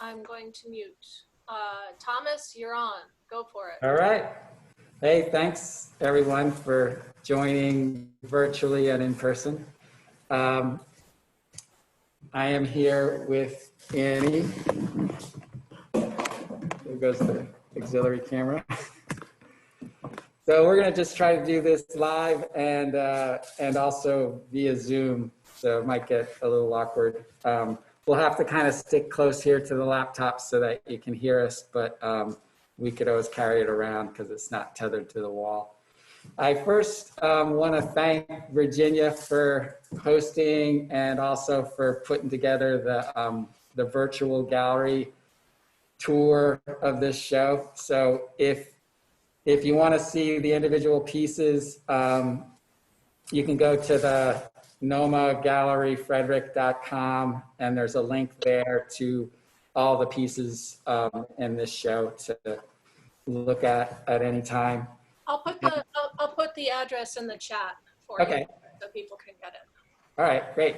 I'm going to mute. Thomas, you're on. Go for it. All right. Hey, thanks everyone for joining virtually and in person. I am here with Annie. There goes the auxiliary camera. So we're going to just try to do this live and also via Zoom. So it might get a little awkward. We'll have to kind of stick close here to the laptop so that you can hear us, but we could always carry it around because it's not tethered to the wall. I first want to thank Virginia for hosting and also for putting together the virtual gallery tour of this show. So if you want to see the individual pieces, you can go to the NOMA galleryfrederick.com, and there's a link there to all the pieces in this show to look at any time. I'll put the address in the chat for you so people can get it. All right, great.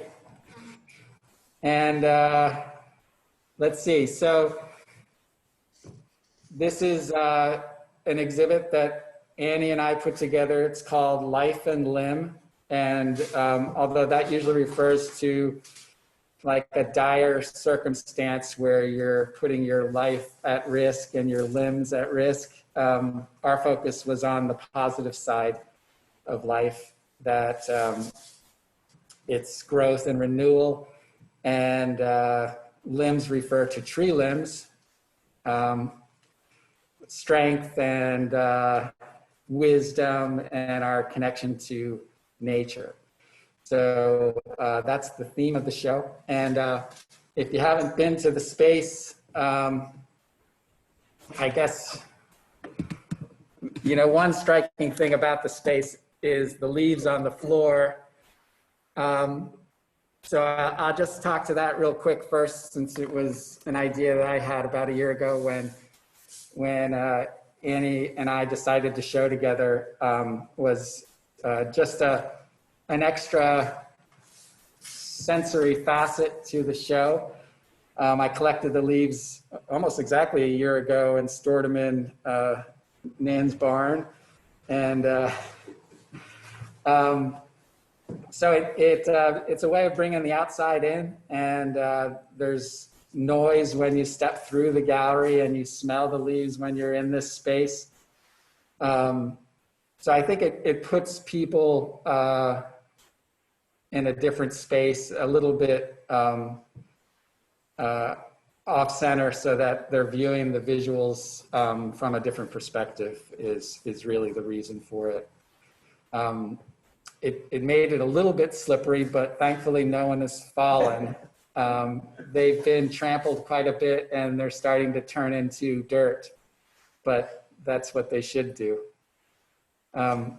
And let's see. So this is an exhibit that Annie and I put together. It's called Life and Limb. And although that usually refers to like a dire circumstance where you're putting your life at risk and your limbs at risk, our focus was on the positive side of life, that it's growth and renewal, and limbs refer to tree limbs, strength and wisdom and our connection to nature. So that's the theme of the show. And if you haven't been to the space, I guess, you know, one striking thing about the space is the leaves on the floor. So I'll just talk to that real quick first, since it was an idea that I had about a year ago when Annie and I decided to show together. Was just an extra sensory facet to the show. I collected the leaves almost exactly a year ago and stored them in Nan's barn. And so it's a way of bringing the outside in, and there's noise when you step through the gallery and you smell the leaves when you're in this space. So I think it puts people in a different space, a little bit off center, so that they're viewing the visuals from a different perspective is really the reason for it. It made it a little bit slippery, but thankfully no one has fallen. They've been trampled quite a bit and they're starting to turn into dirt, but that's what they should do. The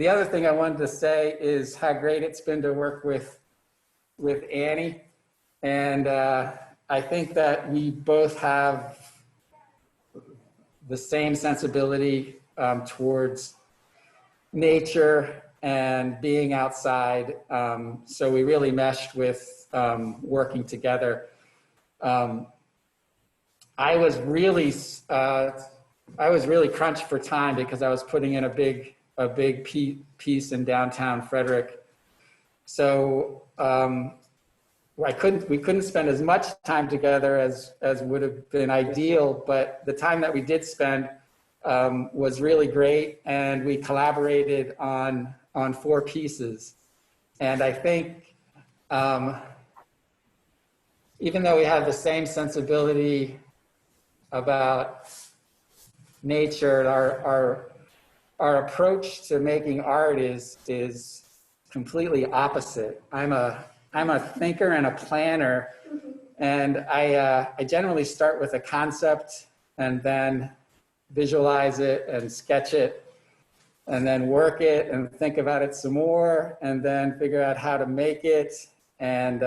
other thing I wanted to say is how great it's been to work with Annie. And I think that we both have the same sensibility towards nature and being outside. So we really meshed with working together. I was really crunched for time because I was putting in a big piece in downtown Frederick. So we couldn't spend as much time together as would have been ideal, but the time that we did spend was really great, and we collaborated on 4 pieces. And I think even though we have the same sensibility about nature, our approach to making art is completely opposite. I'm a thinker and a planner, and I generally start with a concept and then visualize it and sketch it and then work it and think about it some more and then figure out how to make it and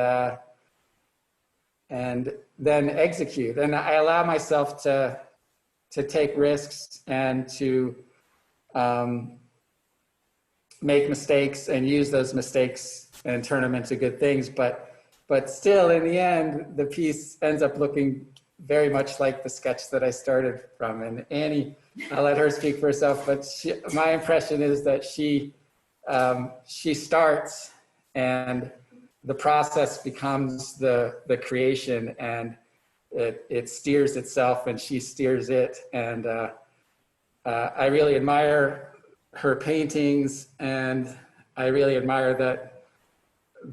then execute. And I allow myself to take risks and to make mistakes and use those mistakes and turn them into good things. But but still in the end, the piece ends up looking very much like the sketch that I started from. And Annie, I'll let her speak for herself, but my impression is that she starts and the process becomes the creation, and it steers itself and she steers it. And I really admire her paintings, and I really admire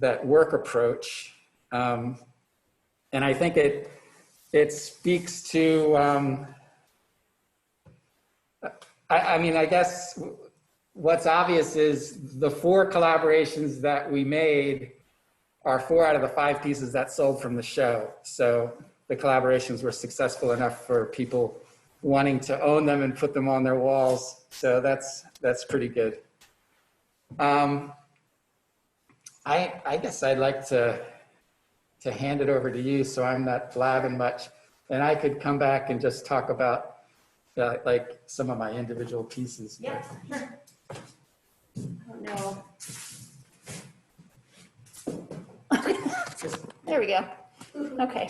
that work approach. And I think it speaks to, I mean, I guess what's obvious is the 4 collaborations that we made are 4 out of the 5 pieces that sold from the show. So the collaborations were successful enough for people wanting to own them and put them on their walls. So that's pretty good. I guess I'd like to hand it over to you so I'm not blabbing much, and I could come back and just talk about like some of my individual pieces. Yeah, sure. Oh, no. There we go. Okay.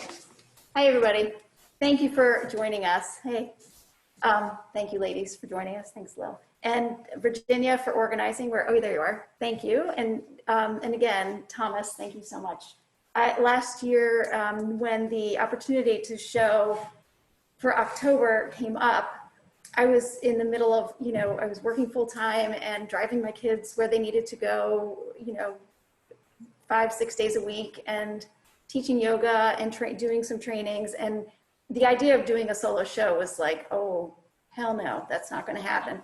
Hi, everybody. Thank you for joining us. Hey. Thank you, ladies, for joining us. Thanks, Lil. And Virginia for organizing. Oh, there you are. Thank you. And again, Thomas, thank you so much. Last year, when the opportunity to show for October came up, I was in the middle of, I was working full time and driving my kids where they needed to go, 5-6 days a week, and teaching yoga and doing some trainings. And the idea of doing a solo show was like, oh, hell no, that's not going to happen.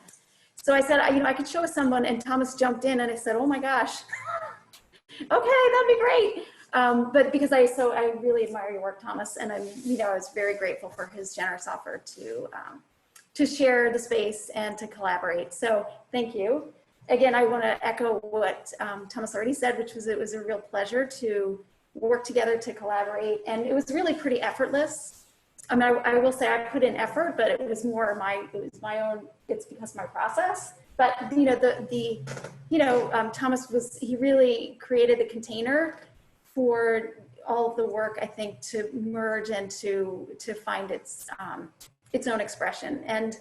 So I said, I could show someone, and Thomas jumped in and I said, oh my gosh, okay, that'd be great. But because I really admire your work, Thomas, and I was very grateful for his generous offer to share the space and to collaborate. So thank you. Again, I want to echo what Thomas already said, which was it was a real pleasure to work together to collaborate, and it was really pretty effortless. I mean, I will say I put in effort, but it was more my own. It's because of my process. But Thomas he really created the container for all of the work, I think, to merge and to find its own expression. And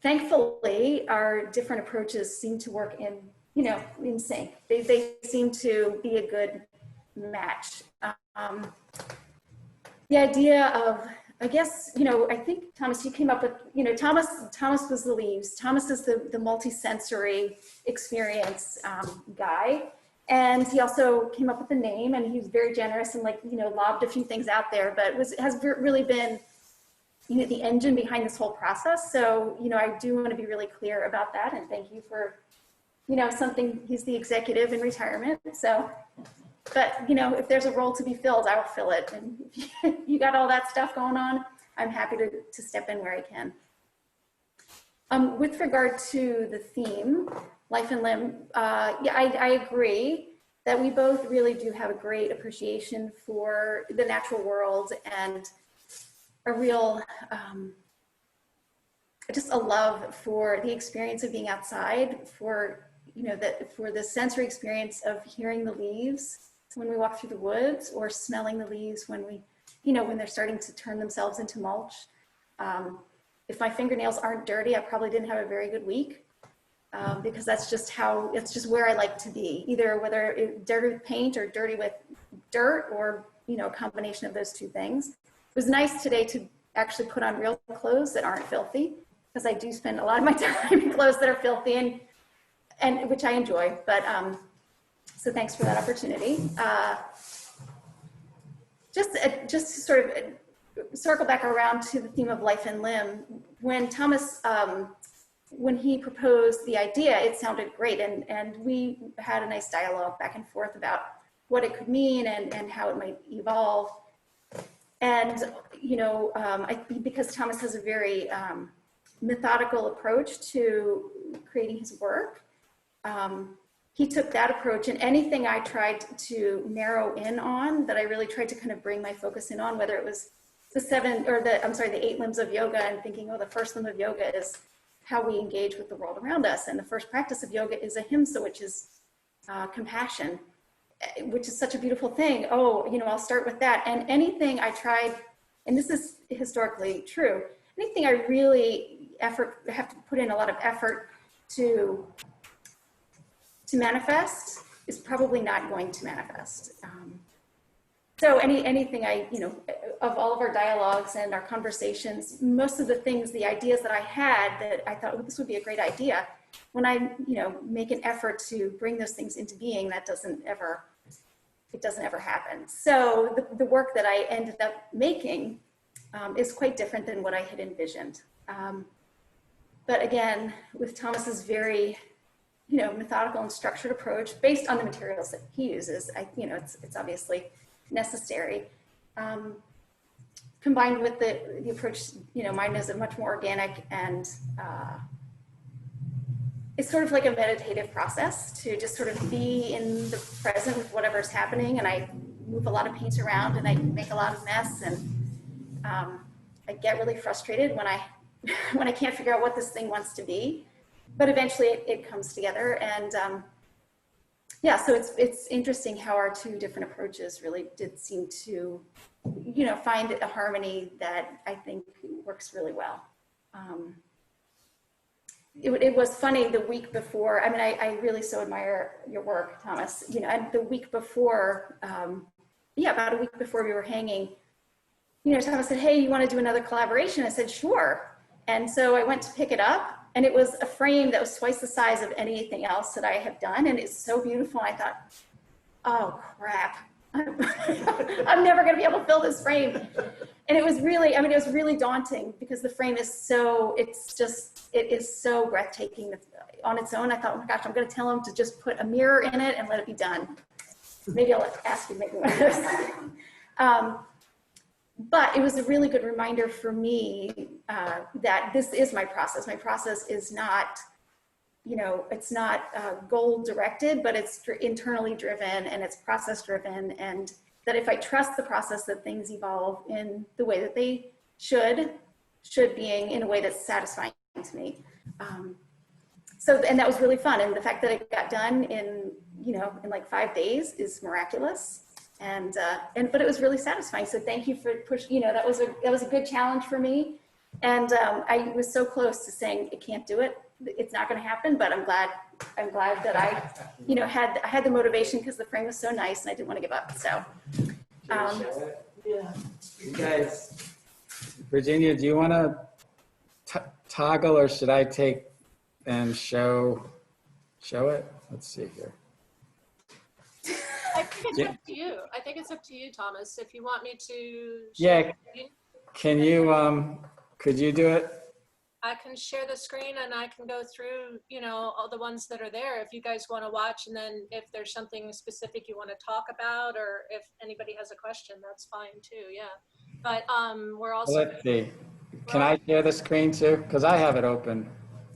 thankfully, our different approaches seem to work in sync. They seem to be a good match. The idea of, I guess, I think, Thomas, you came up with, Thomas was the leaves. Thomas is the multi-sensory experience guy. And he also came up with the name, and he was very generous and lobbed a few things out there, but has really been the engine behind this whole process. So, I do want to be really clear about that. And thank you for, he's the executive in retirement. So, but, if there's a role to be filled, I will fill it. And if you got all that stuff going on, I'm happy to step in where I can. With regard to the theme, Life and Limb, yeah, I agree that we both really do have a great appreciation for the natural world and a real, just a love for the experience of being outside, for, for the sensory experience of hearing the leaves when we walk through the woods, or smelling the leaves when we, when they're starting to turn themselves into mulch. If my fingernails aren't dirty, I probably didn't have a very good week. Because that's just where I like to be, either whether it's dirty with paint or dirty with dirt, or, a combination of those two things. It was nice today to actually put on real clothes that aren't filthy, because I do spend a lot of my time in clothes that are filthy, and which I enjoy, but, so thanks for that opportunity. Just to sort of circle back around to the theme of life and limb, when Thomas, when he proposed the idea, it sounded great, and we had a nice dialogue back and forth about what it could mean and how it might evolve. And, because Thomas has a very methodical approach to creating his work, he took that approach, and anything I tried to narrow in on, that I really tried to kind of bring my focus in on, whether it was the 8 limbs of yoga, and thinking, oh, the first limb of yoga is how we engage with the world around us. And the first practice of yoga is ahimsa, which is compassion. which is such a beautiful thing. Oh, you know, I'll start with that. And anything I tried, and this is historically true, anything I really have to put in a lot of effort to manifest is probably not going to manifest. So anything you know, of all of our dialogues and our conversations, most of the things, the ideas that I had that I thought, oh, this would be a great idea, when I, you know, make an effort to bring those things into being, it doesn't ever happen. So the work that I ended up making is quite different than what I had envisioned. But again, with Thomas's very, you know, methodical and structured approach based on the materials that he uses, you know, it's obviously necessary. Combined with the approach, you know, mine is a much more organic and it's sort of like a meditative process to just sort of be in the present with whatever's happening. And I move a lot of paint around and I make a lot of mess, and I get really frustrated when I when I can't figure out what this thing wants to be. But eventually it comes together, and yeah, so it's interesting how our two different approaches really did seem to, you know, find a harmony that I think works really well. It was funny the week before. I mean, I really so admire your work, Thomas. You know, and the week before, yeah, about a week before we were hanging, you know, Thomas said, "Hey, you want to do another collaboration?" I said, "Sure." And so I went to pick it up, and it was a frame that was twice the size of anything else that I have done, and it's so beautiful. I thought, "Oh crap, I'm never going to be able to fill this frame." And it was really, I mean, it was really daunting because the frame is so, it is so breathtaking on its own. I thought, oh my gosh, I'm going to tell him to just put a mirror in it and let it be done. Maybe I'll ask you to make one of those. But it was a really good reminder for me that this is my process. My process is not, you know, it's not goal directed, but it's internally driven and it's process driven. And that if I trust the process, that things evolve in the way that they should being in a way that's satisfying to me. So, and that was really fun. And the fact that it got done in, you know, in like 5 days is miraculous. And but it was really satisfying. So thank you for pushing, you know, that was a good challenge for me. And I was so close to saying, it can't do it. It's not going to happen, but I'm glad that I, you know, had the motivation because the frame was so nice and I didn't want to give up. So, yeah. You guys, Virginia, do you want to toggle, or should I take and show it? Let's see here. I think it's up to you. I think it's up to you, Thomas. If you want me to. Yeah. Can you, could you do it? I can share the screen and I can go through, you know, all the ones that are there if you guys want to watch, and then if there's something specific you want to talk about, or if anybody has a question, that's fine too. Yeah. But we're also. Let's see. Can I share the screen too? Because I have it open.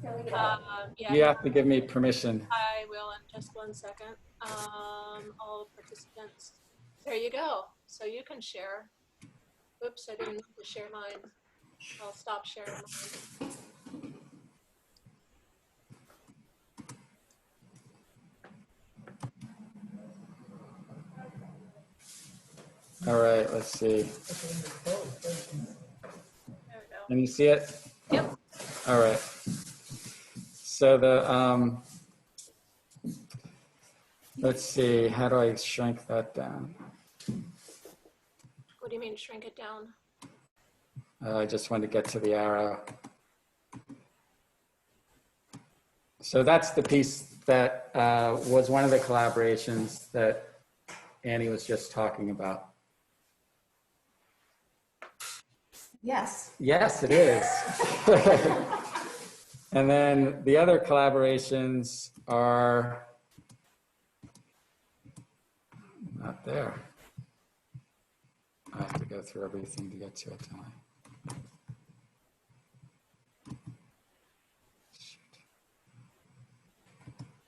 Yeah. You have to give me permission. I will in just 1 second. All participants. There you go. So you can share. Oops, I didn't need to share mine. I'll stop sharing mine. All right, let's see. There we go. Can you see it? Yep. All right. So the, let's see, how do I shrink that down? What do you mean shrink it down? I just want to get to the arrow. So that's the piece that was one of the collaborations that Annie was just talking about. yes. Yes, it is. And then the other collaborations are not there. I have to go through everything to get to it, don't I?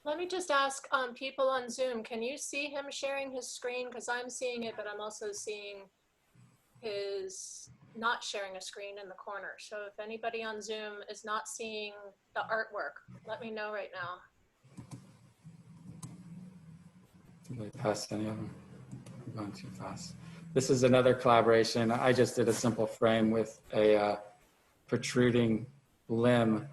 Let me just ask people on Zoom, can you see him sharing his screen? Because I'm seeing it, but I'm also seeing his not sharing a screen in the corner. So if anybody on Zoom is not seeing the artwork, let me know right now. Did I pass any of them? I'm going too fast. This is another collaboration. I just did a simple frame with a protruding limb.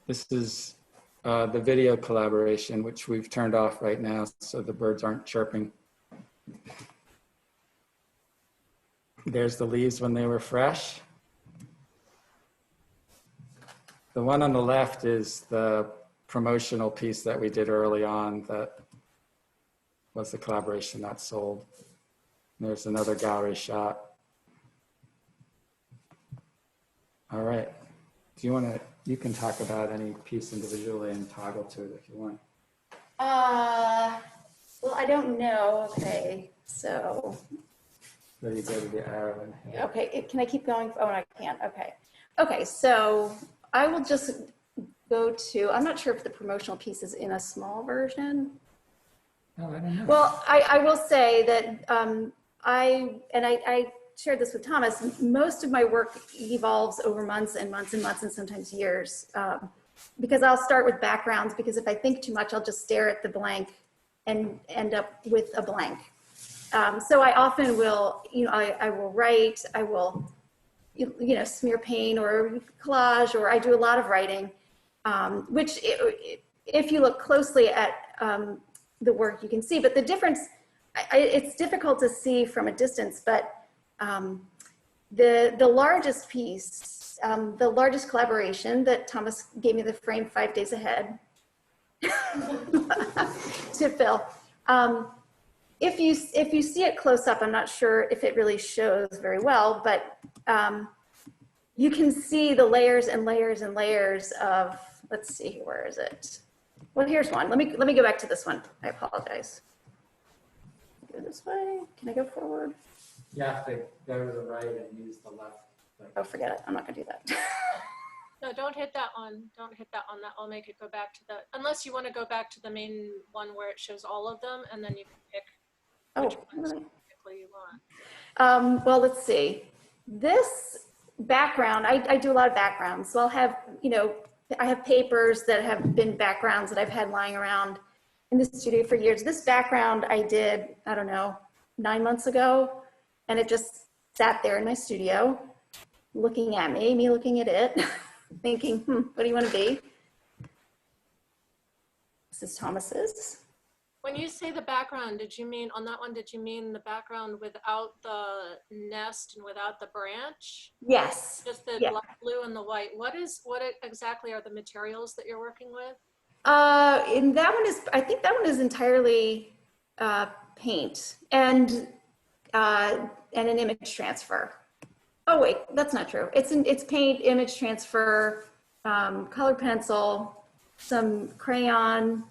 This is the video collaboration, which we've turned off right now so the birds aren't chirping. There's the leaves when they were fresh. The one on the left is the promotional piece that we did early on that was the collaboration that sold. There's another gallery shot. All right. Do you want to, you can talk about any piece individually and toggle to it if you want. Well, I don't know. Okay, so. So you go to the arrow and hit. Okay, can I keep going? Oh, I can't. Okay. Okay, so I will just go to, I'm not sure if the promotional piece is in a small version. Oh, I don't know. Well, I will say that I shared this with Thomas, most of my work evolves over months and months and months and sometimes years, because I'll start with backgrounds, because if I think too much, I'll just stare at the blank and end up with a blank. So I often will, I will write, I will, smear paint or collage, or I do a lot of writing, which if you look closely at the work, you can see, but the difference, it's difficult to see from a distance, but the largest piece, the largest collaboration that Thomas gave me the frame 5 days ahead to fill. If you see it close up, I'm not sure if it really shows very well, but you can see the layers and layers and layers of, let's see, where is it? Well, here's one. Let me go back to this one. I apologize. Go this way. Can I go forward? You have to go to the right and use the left. Oh, forget it. I'm not gonna do that. No, don't hit that one. Don't hit that one. That will make it go back to the, unless you want to go back to the main one where it shows all of them, and then you can pick which ones specifically you want. Well, let's see. This background, I do a lot of backgrounds. So I'll have, I have papers that have been backgrounds that I've had lying around in the studio for years. This background I did, I don't know, 9 months ago, and it just sat there in my studio looking at me looking at it, thinking, what do you want to be? This is Thomas's. When you say the background, did you mean, on that one, did you mean the background without the nest and without the branch? Yes. Just the black, blue, and the white. What exactly are the materials that you're working with? And that one is, I think that one is entirely paint and an image transfer. Oh wait, that's not true. It's paint, image transfer, colored pencil, some crayon.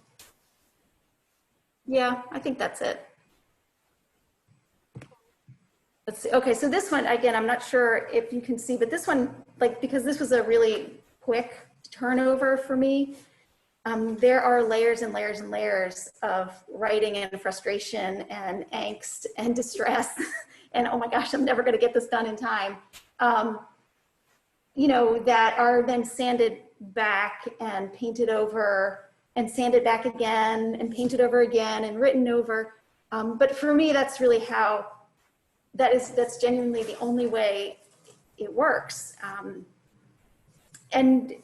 Yeah, I think that's it. Let's see. Okay, so this one, again, I'm not sure if you can see, but this one, because this was a really quick turnover for me, there are layers and layers and layers of writing and frustration and angst and distress and, oh my gosh, I'm never going to get this done in time, that are then sanded back and painted over and sanded back again and painted over again and written over. But for me, that's really how, that's genuinely the only way it works. And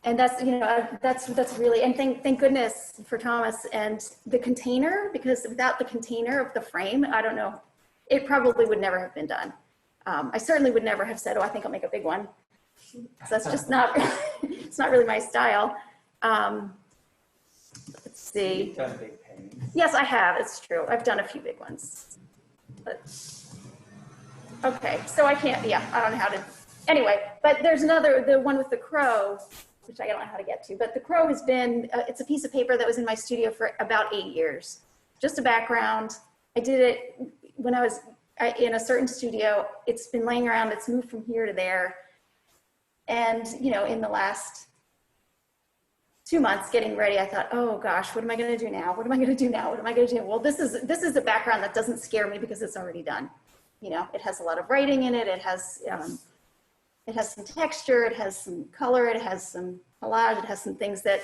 that's, that's really, and thank goodness for Thomas and the container, because without the container of the frame, I don't know, it probably would never have been done. I certainly would never have said, oh, I think I'll make a big one. So that's just not, it's not really my style. Let's see. You've done big paintings. Yes, I have, it's true. I've done a few big ones. But, okay, so I can't, I don't know how to, anyway, but there's another, the one with the crow, which I don't know how to get to, but the crow has been, it's a piece of paper that was in my studio for about 8 years. Just a background. I did it when I was in a certain studio. It's been laying around, it's moved from here to there. And, in the last 2 months getting ready, I thought, oh gosh, what am I going to do now? What am I going to do now? What am I going to do? Well, this is a background that doesn't scare me because it's already done. you know, it has a lot of writing in it. It has some texture, it has some color, it has some collage, it has some things that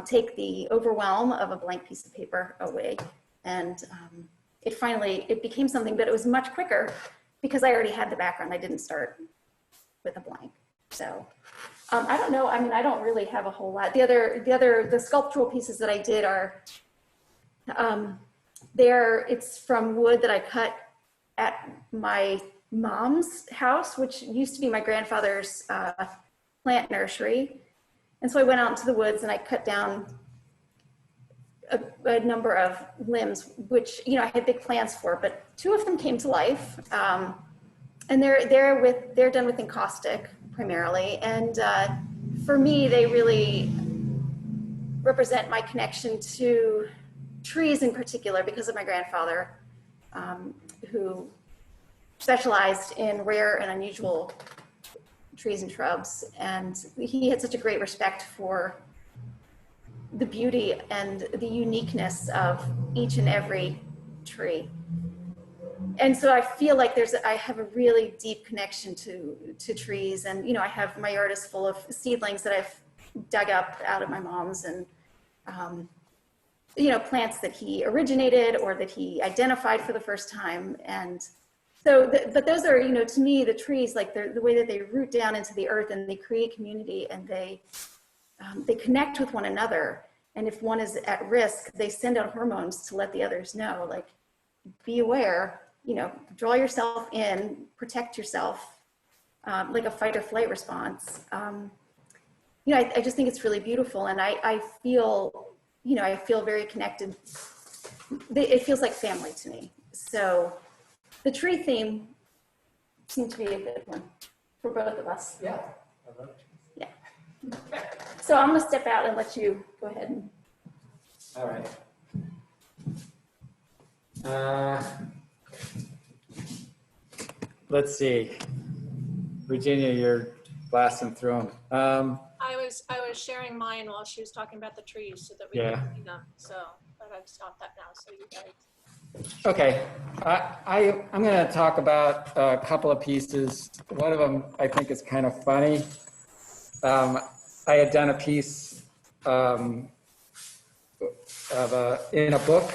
take the overwhelm of a blank piece of paper away. And it became something, but it was much quicker because I already had the background. I didn't start with a blank. So I don't know. I mean, I don't really have a whole lot. The sculptural pieces that I did are, it's from wood that I cut at my mom's house, which used to be my grandfather's plant nursery. And so I went out into the woods and I cut down a number of limbs, which, you know, I had big plans for, but 2 of them came to life. And they're done with encaustic primarily. And for me, they really represent my connection to trees in particular because of my grandfather, who specialized in rare and unusual trees and shrubs. And he had such a great respect for the beauty and the uniqueness of each and every tree. And so I feel like I have a really deep connection to trees. And, you know, I have my yard is full of seedlings that I've dug up out of my mom's, and, you know, plants that he originated or that he identified for the first time. And so, but those are, you know, to me, the trees, like the way that they root down into the earth and they create community, and they connect with one another. And if one is at risk, they send out hormones to let the others know, like, be aware, you know, draw yourself in, protect yourself, like a fight or flight response. You know, I just think it's really beautiful. And I feel, you know, I feel very connected. It feels like family to me. So the tree theme seemed to be a good one for both of us. Yeah. I love it. Yeah. So I'm gonna step out and let you go ahead and. All right. Let's see. Virginia, you're blasting through them. I was sharing mine while she was talking about the trees so that we Yeah. can see them. So, but I've stopped that now. So you guys. Okay, I'm going to talk about a couple of pieces. One of them I think is kind of funny. I had done a piece in a book,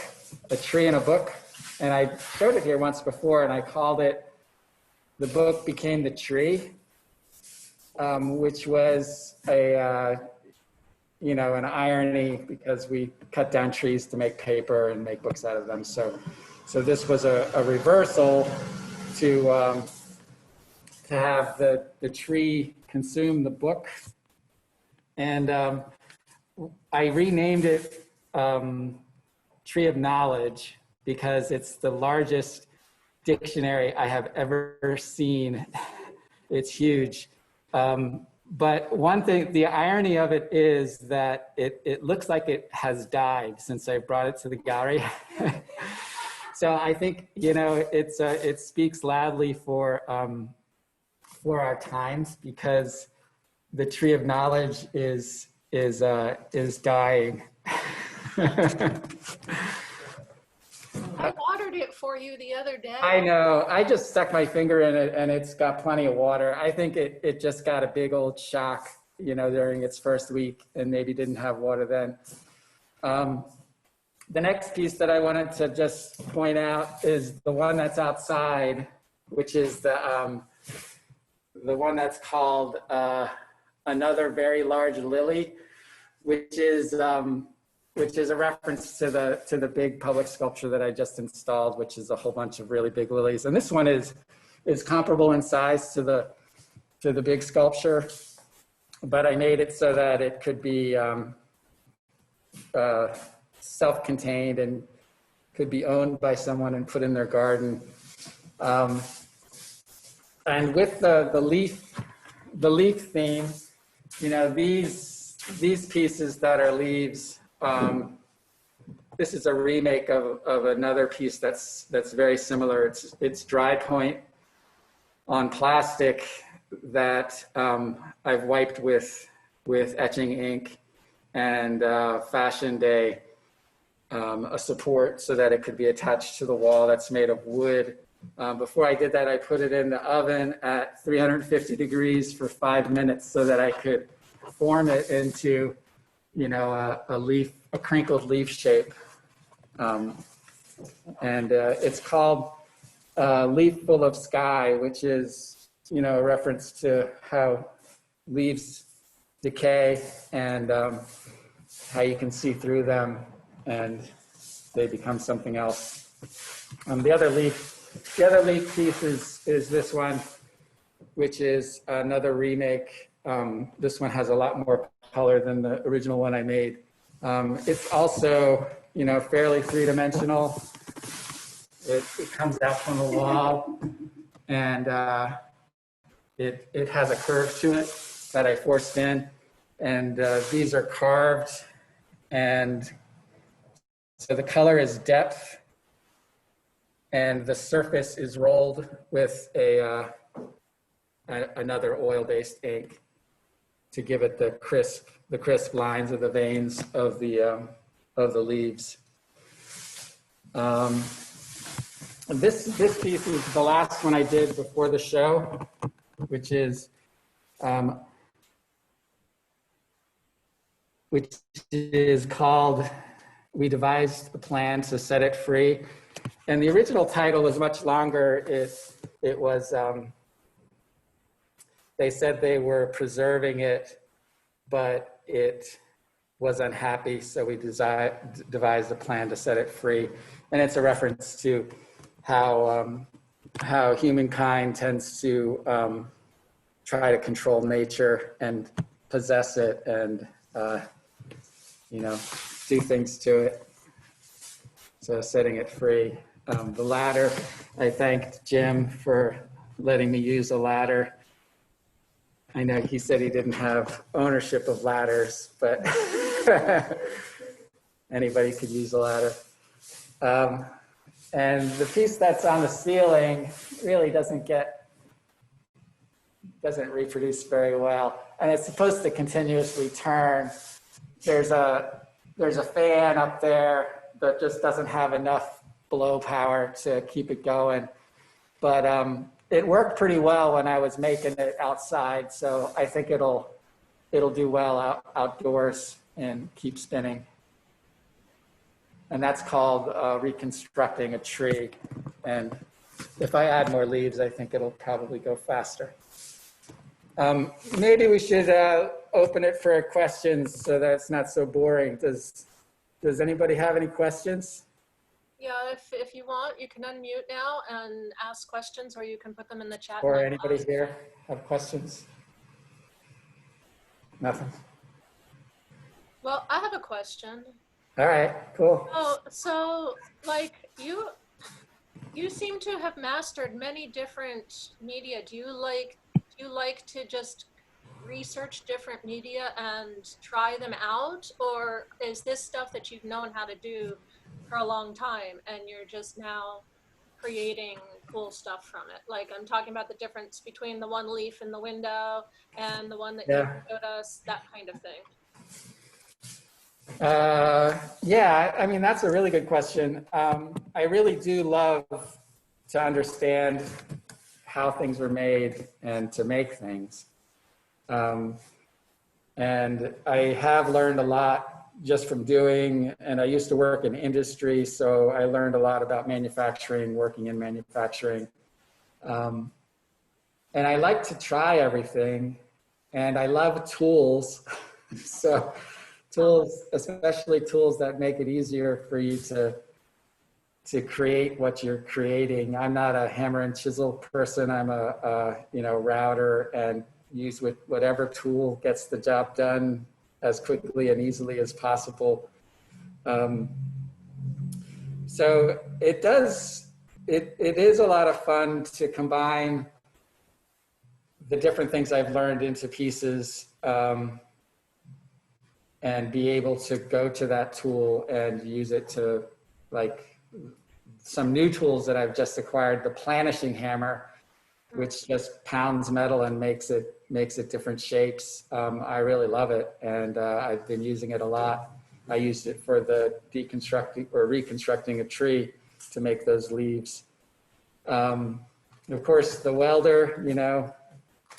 a tree in a book, and I showed it here once before, and I called it "The Book Became the Tree," which was you know, an irony because we cut down trees to make paper and make books out of them. So this was a reversal to have the tree consume the book. And I renamed it Tree of Knowledge because it's the largest dictionary I have ever seen. It's huge. But one thing, the irony of it is that it looks like it has died since I brought it to the gallery. So I think, you know, it speaks loudly for our times, because the tree of knowledge is dying. I watered it for you the other day. I know. I just stuck my finger in it and it's got plenty of water. I think it just got a big old shock, you know, during its first week, and maybe didn't have water then. The next piece that I wanted to just point out is the one that's outside, which is the one that's called Another Very Large Lily, which is a reference to the big public sculpture that I just installed, which is a whole bunch of really big lilies. And this one is comparable in size to the big sculpture, but I made it so that it could be self-contained and could be owned by someone and put in their garden. And with the leaf theme, you know, these pieces that are leaves. This is a remake of another piece that's very similar. It's dry point on plastic that I've wiped with etching ink and fashioned a support so that it could be attached to the wall that's made of wood. Before I did that, I put it in the oven at 350 degrees for 5 minutes so that I could form it into, you know, a crinkled leaf shape. It's called Leaf Full of Sky, which is, you know, a reference to how leaves decay and how you can see through them and they become something else. The other leaf piece is this one, which is another remake. This one has a lot more color than the original one I made. It's also, you know, fairly three-dimensional. It comes out from the wall, and it has a curve to it that I forced in, and these are carved, and so the color is depth, and the surface is rolled with another oil-based ink to give it the crisp lines of the veins of the leaves. This piece is the last one I did before the show, which is called "We Devised a Plan to Set It Free," and the original title was much longer. It was they said they were preserving it, but it was unhappy, so we devised a plan to set it free. And it's a reference to how humankind tends to try to control nature and possess it and, you know, do things to it. So setting it free. The ladder, I thanked Jim for letting me use a ladder. I know he said he didn't have ownership of ladders, but anybody could use a ladder. And the piece that's on the ceiling really doesn't reproduce very well. And it's supposed to continuously turn. There's a fan up there that just doesn't have enough blow power to keep it going. But it worked pretty well when I was making it outside, so I think it'll do well outdoors and keep spinning. And that's called reconstructing a tree. And if I add more leaves, I think it'll probably go faster. Maybe we should open it for questions so that it's not so boring. Does anybody have any questions? Yeah, if you want, you can unmute now and ask questions, or you can put them in the chat. Or anybody here have questions? Nothing. Well, I have a question. All right, cool. Oh, so like you seem to have mastered many different media. Do you like to just research different media and try them out, or is this stuff that you've known how to do for a long time and you're just now creating cool stuff from it? Like, I'm talking about the difference between the one leaf in the window and the one that you showed us, that kind of thing. Yeah, I mean, that's a really good question. I really do love to understand how things were made and to make things. And I have learned a lot just from doing, and I used to work in industry, so I learned a lot about manufacturing, working in manufacturing. And I like to try everything, and I love tools. So tools, especially tools that make it easier for you to create what you're creating. I'm not a hammer and chisel person. I'm a router and use whatever tool gets the job done as quickly and easily as possible. So it is a lot of fun to combine the different things I've learned into pieces and be able to go to that tool and use it to, like, some new tools that I've just acquired, the planishing hammer, which just pounds metal and makes it different shapes. I really love it, and I've been using it a lot. I used it for the reconstructing a tree to make those leaves. Of course, the welder, you know,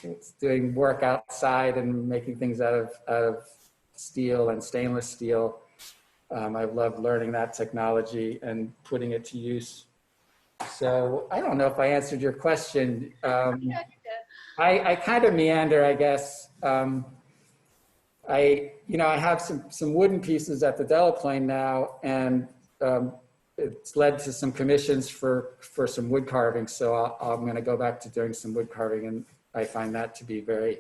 it's doing work outside and making things out of steel and stainless steel. I've loved learning that technology and putting it to use. So I don't know if I answered your question. I kind of meander, I guess. I have some wooden pieces at the Delaplane now, and it's led to some commissions for some wood carving. So I'm going to go back to doing some wood carving, and I find that to be very,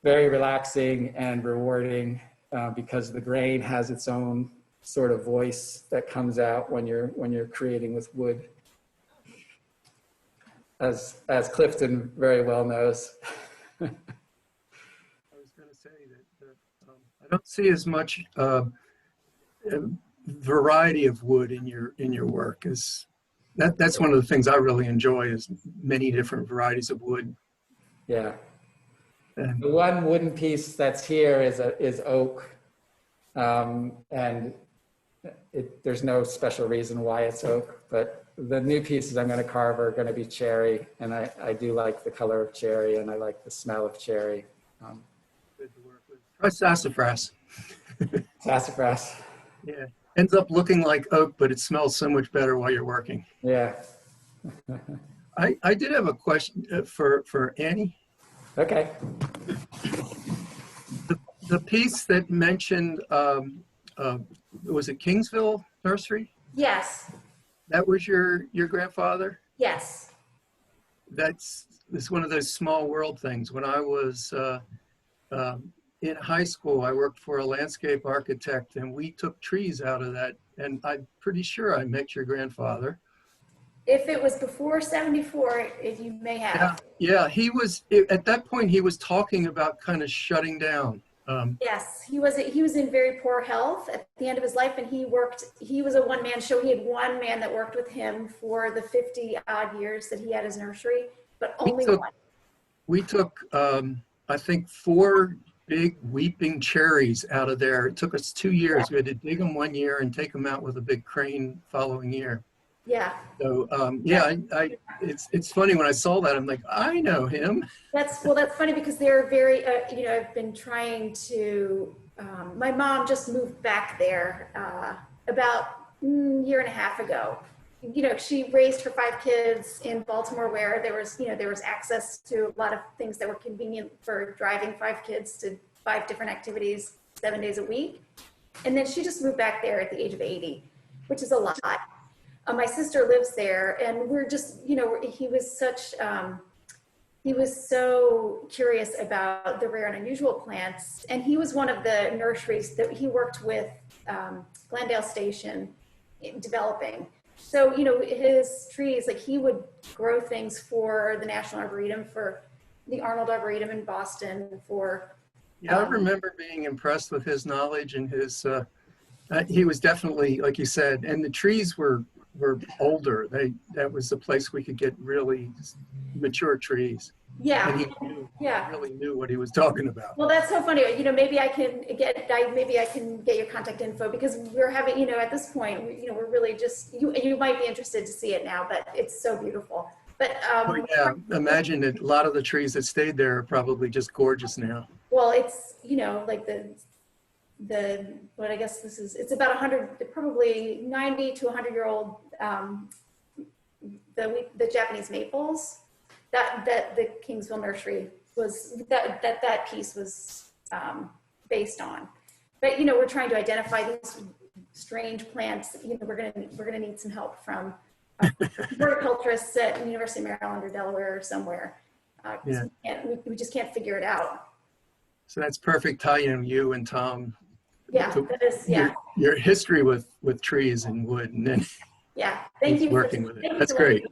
very relaxing and rewarding because the grain has its own sort of voice that comes out when you're creating with wood, as Clifton very well knows. I was going to say that I don't see as much variety of wood in your work. That's one of the things I really enjoy, is many different varieties of wood. Yeah. And The one wooden piece that's here is oak, and there's no special reason why it's oak, but the new pieces I'm going to carve are going to be cherry, and I do like the color of cherry, and I like the smell of cherry. good to work with. Try sassafras. Sassafras. Yeah, ends up looking like oak, but it smells so much better while you're working. Yeah. I did have a question for Annie. Okay. The piece that mentioned, was it Kingsville Nursery? Yes, That was your grandfather? yes. It's one of those small world things. When I was in high school, I worked for a landscape architect, and we took trees out of that. And I'm pretty sure I met your grandfather. If it was before 74, you may have. Yeah. He was at that point. He was talking about kind of shutting down. Yes, he was in very poor health at the end of his life, and he was a one-man show. He had one man that worked with him for the 50 odd years that he had his nursery, but only one. We took, I think, 4 big weeping cherries out of there. It took us 2 years. We had to dig them 1 year and take them out with a big crane following year. Yeah. So it's funny when I saw that, I'm like, I know him. That's funny because they're very, I've been trying to, my mom just moved back there about a year and a half ago. She raised her 5 kids in Baltimore, where there was access to a lot of things that were convenient for driving 5 kids to 5 different activities 7 days a week. And then she just moved back there at the age of 80, which is a lot. My sister lives there, and we're just, he was so curious about the rare and unusual plants. And he was one of the nurseries that he worked with Glendale Station in developing. So, his trees, like he would grow things for the National Arboretum, for the Arnold Arboretum in Boston, for... Yeah, I remember being impressed with his knowledge and his, he was definitely, like you said, and the trees were older. That was the place we could get really mature trees. Yeah. And he really knew what he was talking about. Well, that's so funny. Maybe I can get your contact info, because we're having, at this point, we're really just, you might be interested to see it now, but it's so beautiful. But yeah, imagine that a lot of the trees that stayed there are probably just gorgeous now. Well, it's, like what I guess it's about 100, probably 90 to 100-year-old, the Japanese maples that the Kingsville Nursery was, that piece was based on. But, we're trying to identify these strange plants. We're gonna need some help from horticulturists at University of Maryland or Delaware or somewhere. We just can't figure it out. So that's perfect tie-in, you and Tom. Yeah, that is, yeah. Your history with trees and wood, and then thank you working with it. That's great.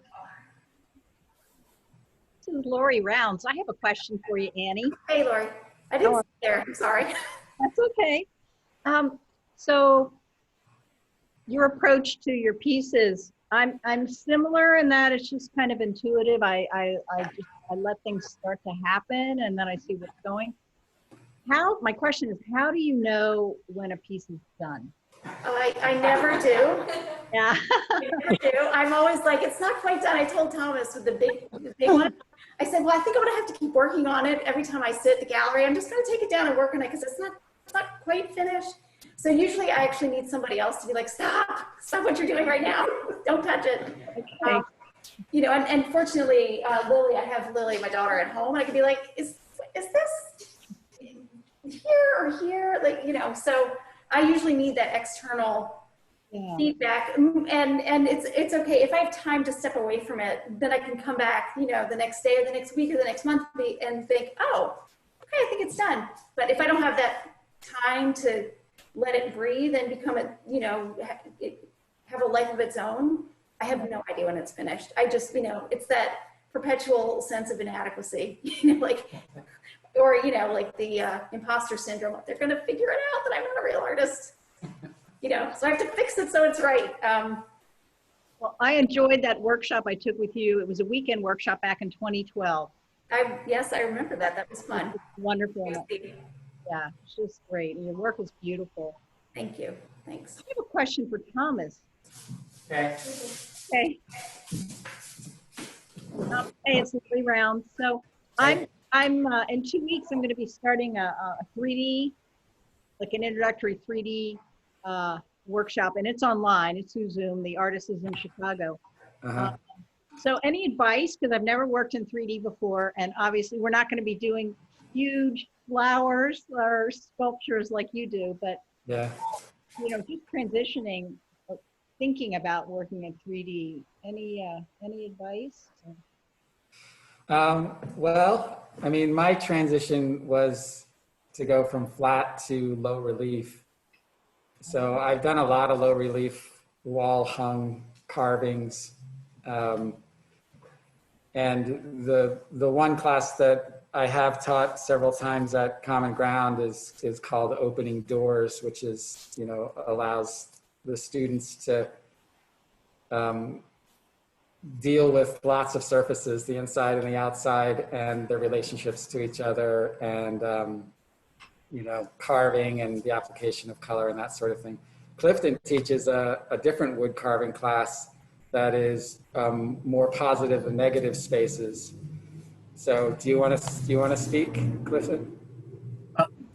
This is Lori Rounds. I have a question for you, Annie. Hey, Lori. I didn't see you there. I'm sorry. That's okay. So your approach to your pieces, I'm similar in that it's just kind of intuitive. I let things start to happen, and then I see what's going. My question is, how do you know when a piece is done? I never do. Yeah. I'm always like, it's not quite done. I told Thomas with the big one, I said, well, I think I'm gonna have to keep working on it every time I sit at the gallery. I'm just gonna take it down and work on it because it's not quite finished. So usually I actually need somebody else to be like, stop what you're doing right now. Don't touch it. Okay. You know, and fortunately, Lily, I have Lily, my daughter, at home. And I can be like, is this here or here? Like, you know, so I usually need that external Yeah. feedback, and it's okay if I have time to step away from it. Then I can come back, you know, the next day or the next week or the next month and think, oh, okay, I think it's done. But if I don't have that time to let it breathe and become a, you know, have a life of its own, I have no idea when it's finished. I just, you know, it's that perpetual sense of inadequacy, you know, like, or, you know, like the imposter syndrome. They're going to figure it out that I'm not a real artist. You know, so I have to fix it so it's right. Well, I enjoyed that workshop I took with you. It was a weekend workshop back in 2012. Yes, I remember that. That was fun. Wonderful. Yeah, it's just great. And your work is beautiful. Thank you. Thanks. I have a question for Thomas. Okay. Okay. Hey, it's Lily Round. So I'm in 2 weeks, I'm going to be starting a 3D, like an introductory 3D workshop, and it's online. It's through Zoom. The artist is in Chicago. Uh-huh. So any advice, because I've never worked in 3D before, and obviously we're not going to be doing huge flowers or sculptures like you do, but Yeah. you know, just transitioning, thinking about working in 3D. Any advice? Well, I mean, my transition was to go from flat to low relief. So I've done a lot of low relief wall hung carvings. And the one class that I have taught several times at Common Ground is called Opening Doors, which is, you know, allows the students to deal with lots of surfaces, the inside and the outside, and their relationships to each other, and you know, carving and the application of color and that sort of thing. Clifton teaches a different wood carving class that is more positive and negative spaces. So, do you want to speak, Clifton?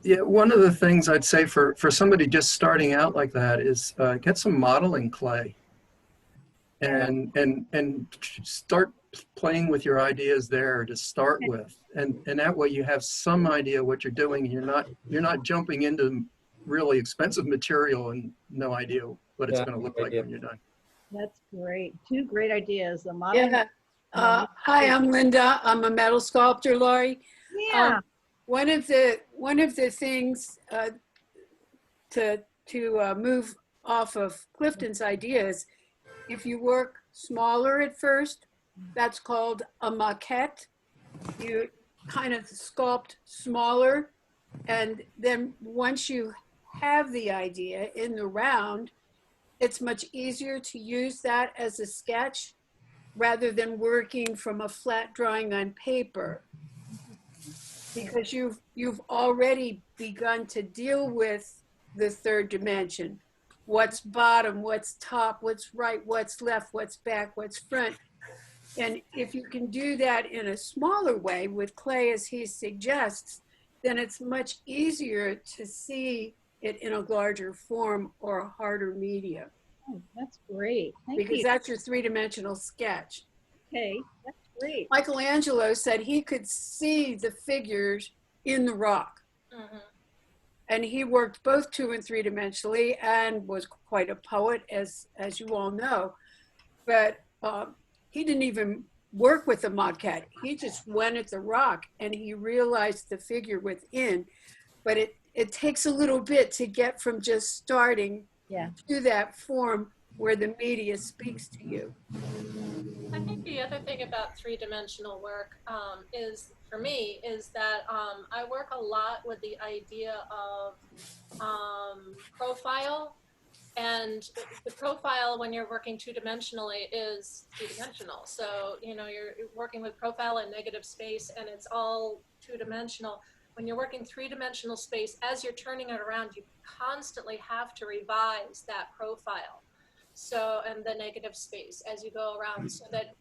Yeah, one of the things I'd say for somebody just starting out like that is get some modeling clay and start playing with your ideas there to start with, and that way you have some idea what you're doing. You're not jumping into really expensive material and no idea what it's Yeah, going to look good like idea. when you're done. That's great. Two great ideas. The model. Yeah. Hi, I'm Linda. I'm a metal sculptor, Laurie. Yeah. One of the things to move off of Clifton's ideas, if you work smaller at first, that's called a maquette. You kind of sculpt smaller, and then once you have the idea in the round, it's much easier to use that as a sketch rather than working from a flat drawing on paper, because you've already begun to deal with the third dimension. What's bottom, what's top, what's right, what's left, what's back, what's front. And if you can do that in a smaller way with clay, as he suggests, then it's much easier to see it in a larger form or a harder medium. Oh, that's great. Thank Because you. that's your three-dimensional sketch. Okay, that's great. Michelangelo said he could see the figures in the rock. Mhm. And he worked both 2 and 3 dimensionally and was quite a poet, as you all know. But he didn't even work with the maquette. He just went at the rock and he realized the figure within. But it takes a little bit to get from just starting to that form where the media speaks to you. I think the other thing about three-dimensional work is, for me, is that I work a lot with the idea of profile. And the profile, when you're working two-dimensionally, is two-dimensional. So, you know, you're working with profile and negative space, and it's all two-dimensional. When you're working three-dimensional space, as you're turning it around, you constantly have to revise that profile. So, and the negative space as you go around so that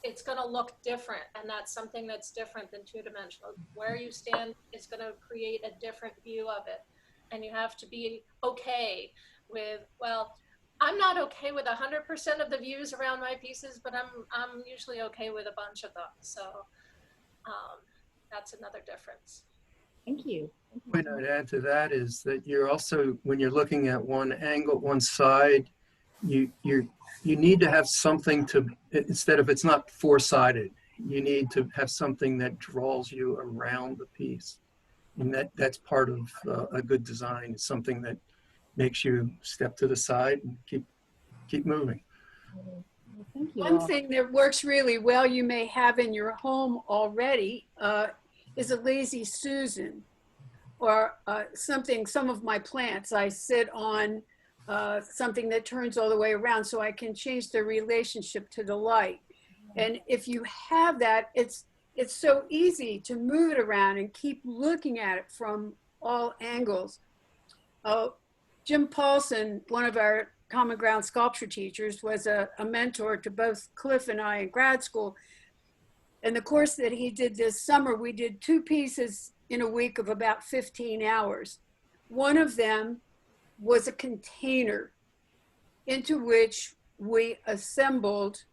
it's going to look different. And that's something that's different than two-dimensional. Where you stand is going to create a different view of it. And you have to be okay with, well, I'm not okay with 100% of the views around my pieces, but I'm usually okay with a bunch of them. So that's another difference. Thank you. Point I'd add to that is that you're also, when you're looking at one angle, one side, you need to have something to, instead of, it's not four-sided, you need to have something that draws you around the piece. And that's part of a good design, is something that makes you step to the side and keep moving. Well, thank you One all. thing that works really well you may have in your home already is a lazy Susan, or something. Some of my plants, I sit on something that turns all the way around so I can change the relationship to the light. And if you have that, it's so easy to move it around and keep looking at it from all angles. Jim Paulson, one of our Common Ground sculpture teachers, was a mentor to both Cliff and I in grad school. And the course that he did this summer, we did 2 pieces in a week of about 15 hours. One of them was a container into which we assembled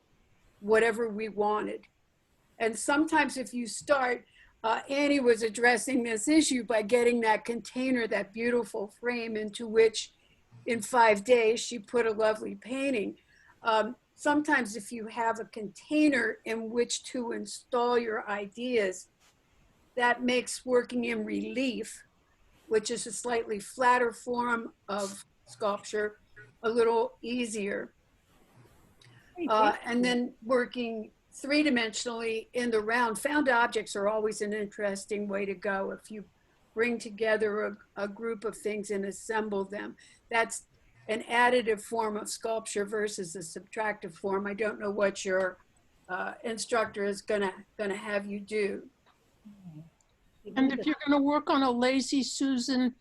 whatever we wanted. And sometimes if you start, Annie was addressing this issue by getting that container, that beautiful frame into which in 5 days she put a lovely painting. Sometimes if you have a container in which to install your ideas, that makes working in relief, which is a slightly flatter form of sculpture, a little easier. And then working 3-dimensionally in the round, found objects are always an interesting way to go. If you bring together a group of things and assemble them, that's an additive form of sculpture versus a subtractive form. I don't know what your instructor is gonna have you do. And if you're going to work on a lazy Susan,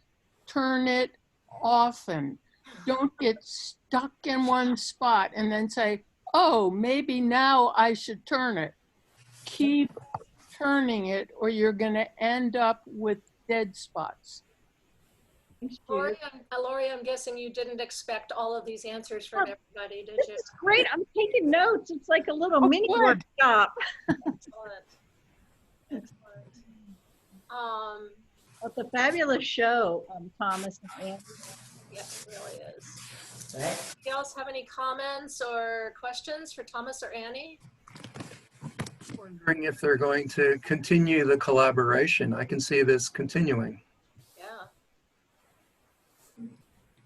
turn it often. Don't get stuck in one spot and then say, oh, maybe now I should turn it. Keep turning it or you're going to end up with dead spots. Thanks, Lori, Judith. Lori, I'm guessing you didn't expect all of these answers from everybody, did you? This is great. I'm taking notes. It's like a little Oh, mini good. workshop. Excellent. Excellent. It's a fabulous show, Thomas and Andy. Yes, it really is. Thanks. Anybody else have any comments or questions for Thomas or Annie? Wondering if they're going to continue the collaboration. I can see this continuing. Yeah.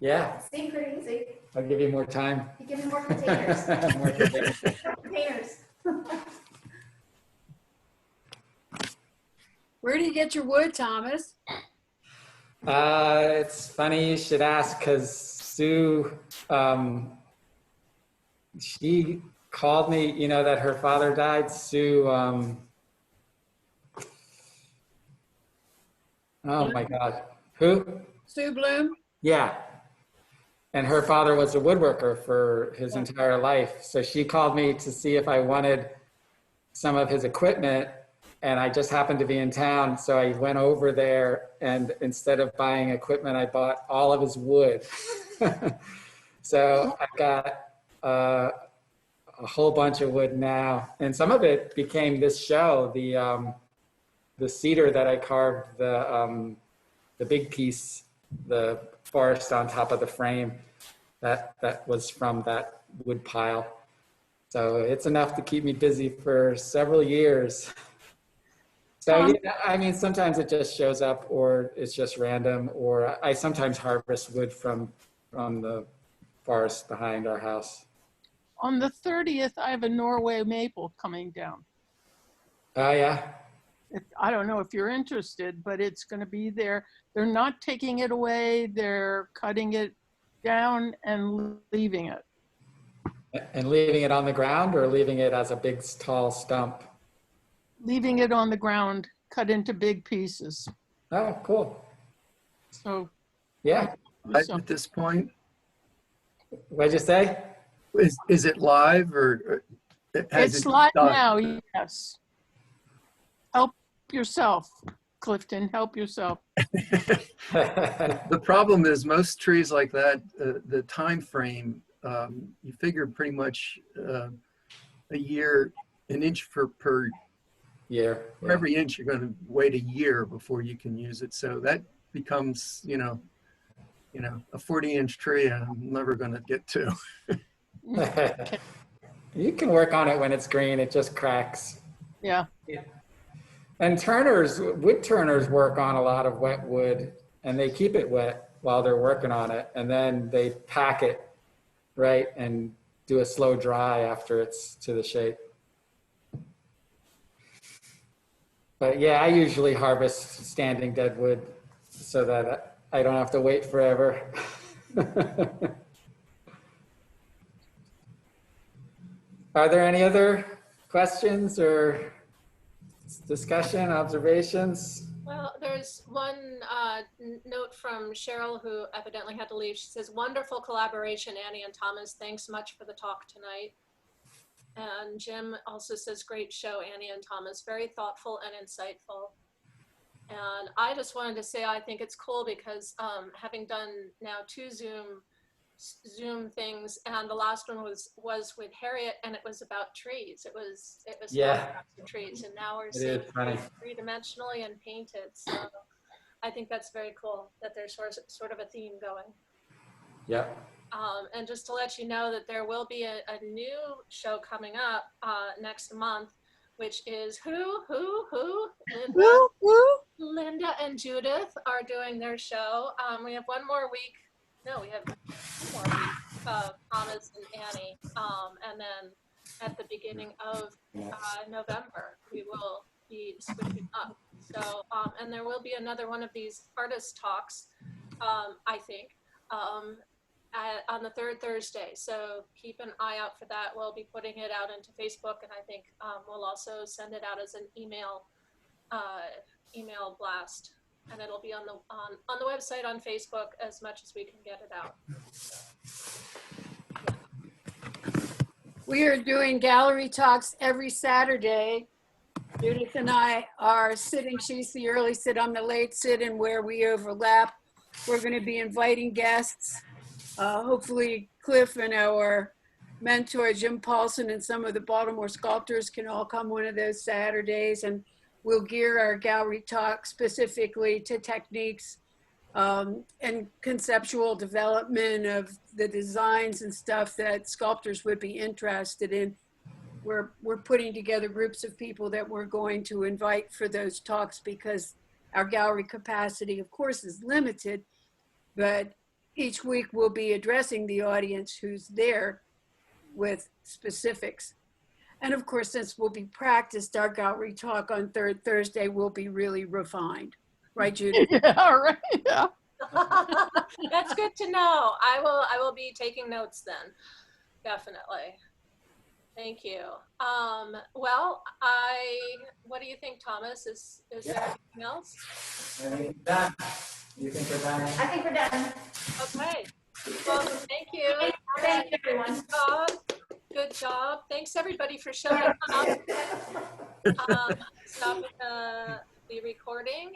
Yeah, Stay pretty easy. I'll give you more time. You give me more containers. More containers. More containers. Where do you get your wood, Thomas? It's funny you should ask because Sue, she called me, you know, that her father died. Sue, oh my God. Who? Sue Bloom? Yeah. And her father was a woodworker for his entire life. So she called me to see if I wanted some of his equipment. And I just happened to be in town. So I went over there and instead of buying equipment, I bought all of his wood. So I've got a whole bunch of wood now. And some of it became this show, the cedar that I carved, the big piece, the forest on top of the frame, that was from that wood pile. So it's enough to keep me busy for several years. So yeah, I mean, sometimes it just shows up or it's just random, or I sometimes harvest wood from the forest behind our house. On the 30th, I have a Norway maple coming down. Oh yeah? I don't know if you're interested, but it's going to be there. They're not taking it away. They're cutting it down and leaving it. And leaving it on the ground or leaving it as a big tall stump? Leaving it on the ground, cut into big pieces. Oh, cool. So Yeah. At this point, What'd you say? Is it live or has It's it live died? now, yes. Help yourself, Clifton, help yourself. The problem is most trees like that, the time frame, you figure pretty much a year, an inch per Yeah. for every inch, you're going to wait a year before you can use it. So that becomes, a 40-inch tree I'm never going to get to. You can work on it when it's green. It just cracks. Yeah. And wood turners work on a lot of wet wood, and they keep it wet while they're working on it, and then they pack it, right, and do a slow dry after it's to the shape. But yeah, I usually harvest standing dead wood so that I don't have to wait forever. Are there any other questions or discussion, observations? Well, there's one note from Cheryl, who evidently had to leave. She says, wonderful collaboration, Annie and Thomas. Thanks much for the talk tonight. And Jim also says, great show, Annie and Thomas. Very thoughtful and insightful. And I just wanted to say, I think it's cool because having done now 2 Zoom things, and the last one was with Harriet, and it was about trees. It was Yeah. photographs of trees, and now we're It seeing is funny. trees three-dimensionally and painted. So I think that's very cool that there's sort of a theme going. Yep. And just to let you know that there will be a new show coming up next month, which is Linda and Judith are doing their show. We have one more week. No, we have 2 more weeks of Thomas and Annie. And then at the beginning of November, we will be switching up. So, and there will be another one of these artist talks, I think, on the 3rd Thursday. So keep an eye out for that. We'll be putting it out into Facebook, and I think we'll also send it out as an email blast, and it'll be on the website, on Facebook, as much as we can get it out. We are doing gallery talks every Saturday. Judith and I are sitting, she's the early sit, I'm the late sit, and where we overlap, we're going to be inviting guests. Hopefully Cliff and our mentor, Jim Paulson, and some of the Baltimore sculptors can all come one of those Saturdays, and we'll gear our gallery talk specifically to techniques and conceptual development of the designs and stuff that sculptors would be interested in. We're putting together groups of people that we're going to invite for those talks because our gallery capacity, of course, is limited, but each week we'll be addressing the audience who's there with specifics. And of course, since we'll be practiced, our gallery talk on 3rd Thursday will be really refined. Right, Judith? Yeah, right. Yeah. That's good to know. I will be taking notes then, definitely. Thank you. Well, what do you think, Thomas? Is there anything else? I think we're done. You think we're done? I think we're done. Okay. Well, thank you. Thank you, everyone. Good job. Thanks everybody for showing up. Stop the recording.